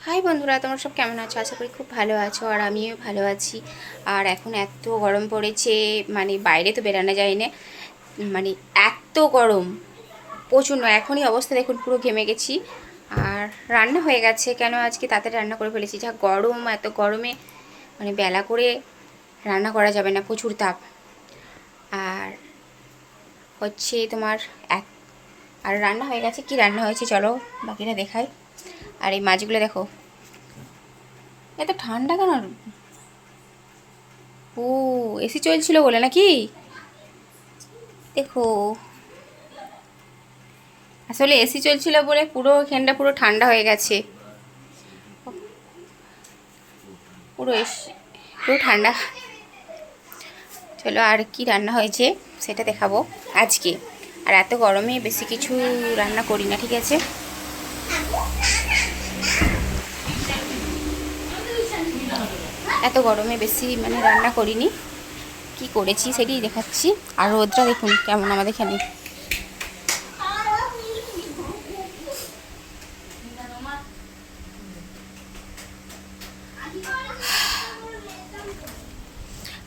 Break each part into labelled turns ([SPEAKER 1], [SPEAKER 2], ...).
[SPEAKER 1] High বন্ধুরা, তোমরা সব কেমন আছো? আশা করি খুব ভালো আছো, আর আমিও ভালো আছি। আর এখন এত গরম পড়েছে, মানে বাইরে তো বেরানো যায় না, মানে এত গরম প্রচণ্ড। এখনই অবস্থা দেখুন, পুরো ঘেমে গেছি। আর রান্না হয়ে গেছে, কেন আজকে তাড়াতাড়ি রান্না করে ফেলেছি। যা গরম, এত গরমে মানে বেলা করে রান্না করা যাবে না, প্রচুর তাপ। আর হচ্ছে তোমার এক আর রান্না হয়ে গেছে। কি রান্না হয়েছে চলো বাকিটা দেখাই। আর এই মাছগুলো দেখো, এত ঠান্ডা কেন? ও, এসি চলছিল বলে নাকি? দেখো, আসলে এসি চলছিল বলে পুরো এখানটা পুরো ঠান্ডা হয়ে গেছে। পুরো এসি, পুরো ঠান্ডা। চলো, আর কি রান্না হয়েছে সেটা দেখাবো আজকে। আর এত গরমে বেশি কিছু রান্না করি না, ঠিক আছে? এত গরমে বেশি মানে রান্না করিনি, কি করেছি সেটাই দেখাচ্ছি। আর রোদটা দেখুন কেমন আমাদের এখানে।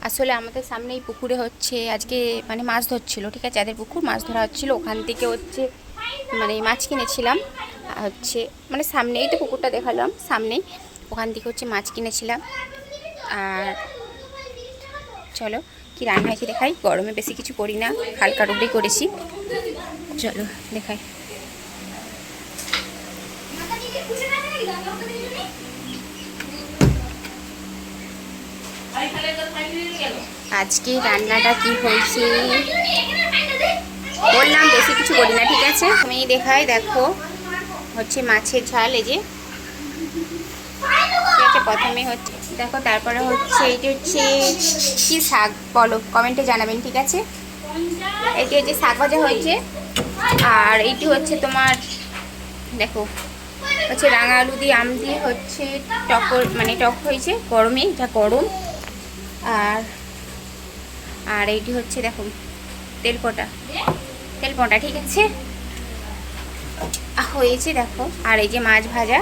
[SPEAKER 1] আসলে আমাদের সামনে এই পুকুরে হচ্ছে আজকে মানে মাছ ধরছিল, ঠিক আছে? যাদের পুকুর মাছ ধরা হচ্ছিলো, ওখান থেকে হচ্ছে মানে মাছ কিনেছিলাম। হচ্ছে মানে সামনেই তো পুকুরটা দেখালাম, সামনেই, ওখান থেকে হচ্ছে মাছ কিনেছিলাম। আর চলো কি রান্না হয়েছে দেখাই। গরমে বেশি কিছু করি না, হালকা রুটি করেছি। চলো দেখাই। আজকে রান্নাটা কি হয়েছে বললাম, বেশি কিছু করি না, ঠিক আছে? আমি দেখাই, দেখো হচ্ছে মাছের ঝাল, এই যে, ঠিক আছে? প্রথমে হচ্ছে দেখো, তারপরে হচ্ছে এইটি হচ্ছে কি শাক বলো, কমেন্টে জানাবেন, ঠিক আছে? এইটি হচ্ছে শাক ভাজা হয়েছে। আর এইটি হচ্ছে তোমার দেখো, হচ্ছে রাঙা আলু দিয়ে আম দিয়ে হচ্ছে টক, মানে টক হয়েছে, গরমে যা গরম। আর আর এইটি হচ্ছে দেখো তেলপোটা, তেলপোটা, ঠিক আছে? হয়েছে দেখো। আর এই যে মাছ ভাজা।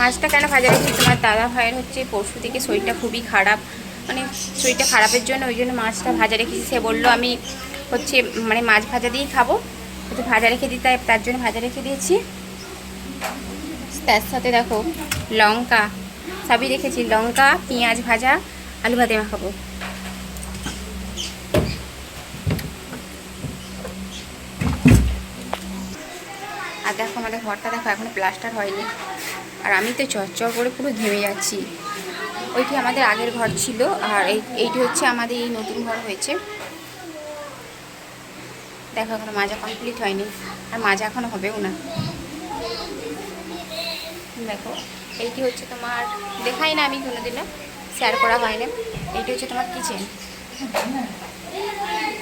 [SPEAKER 1] মাছটা কেন ভাজা রেখেছি, তোমার দাদা ভাইয়ের হচ্ছে পরশু থেকে শরীরটা খুবই খারাপ, মানে শরীরটা খারাপের জন্য ওই জন্য মাছটা ভাজা রেখেছি। সে বললো আমি হচ্ছে মানে মাছ ভাজা দিয়েই খাবো, একটু ভাজা রেখে দিই, তার জন্য ভাজা রেখে দিয়েছি। তার সাথে দেখো লঙ্কা সবই রেখেছি, লঙ্কা, পেঁয়াজ ভাজা, আলু ভাতে মাখাবো। আর দেখো আমাদের ঘরটা দেখো, এখনো প্লাস্টার হয়নি। আর আমি তো চরচর করে পুরো ঘেমে যাচ্ছি। ওইটি আমাদের আগের ঘর ছিল, আর এইটি হচ্ছে আমাদের এই নতুন ঘর হয়েছে। দেখো এখনো মাজা কমপ্লিট হয়নি, আর মাজা এখনো হবেও না। দেখো এইটি হচ্ছে তোমার, দেখাই না আমি কোনোদিনও, শেয়ার করা হয় না। এইটি হচ্ছে তোমার কিচেন,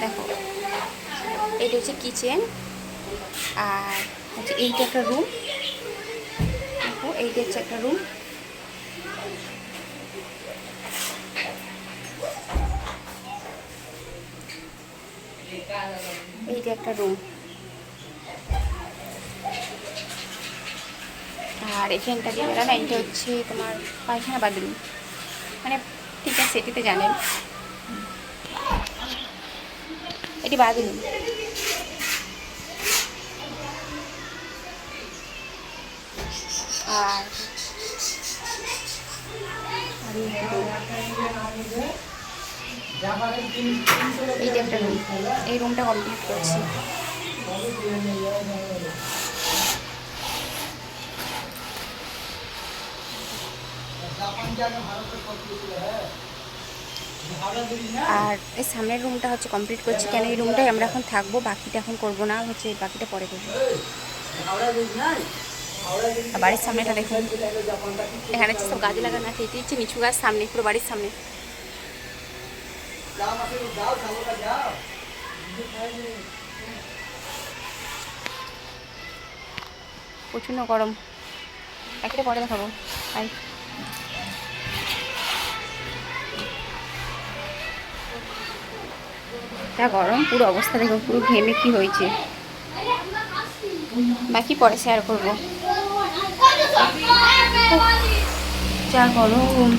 [SPEAKER 1] দেখো এইটি হচ্ছে কিচেন। আর হচ্ছে এইটা একটা রুম, দেখো এইটা হচ্ছে একটা রুম। এইটা একটা রুম। আর এখানটা দিয়ে বেড়া না, এইটা হচ্ছে তোমার পায়খানা বাথরুম, মানে ঠিক আছে এটিতে জানেন, এটি বাথরুম। আর এইটা একটা রুম, এই রুমটা কমপ্লিট করছি। আর এই সামনের রুমটা হচ্ছে কমপ্লিট করছি, কেন এই রুমটাই আমরা এখন থাকবো, বাকিটা এখন করবো না, হচ্ছে বাকিটা পরে করবো। আর বাড়ির সামনেটা দেখুন, এখানে হচ্ছে সব গাছ লাগানো আছে, এটি হচ্ছে নিচু গাছ, সামনে পুরো বাড়ির সামনে। প্রচণ্ড গরম, একটা পরে দেখাবো। তাই যা গরম, পুরো অবস্থা দেখো, পুরো ঘেমে কি হয়েছে। বাকি পরে শেয়ার করবো। যা গরম।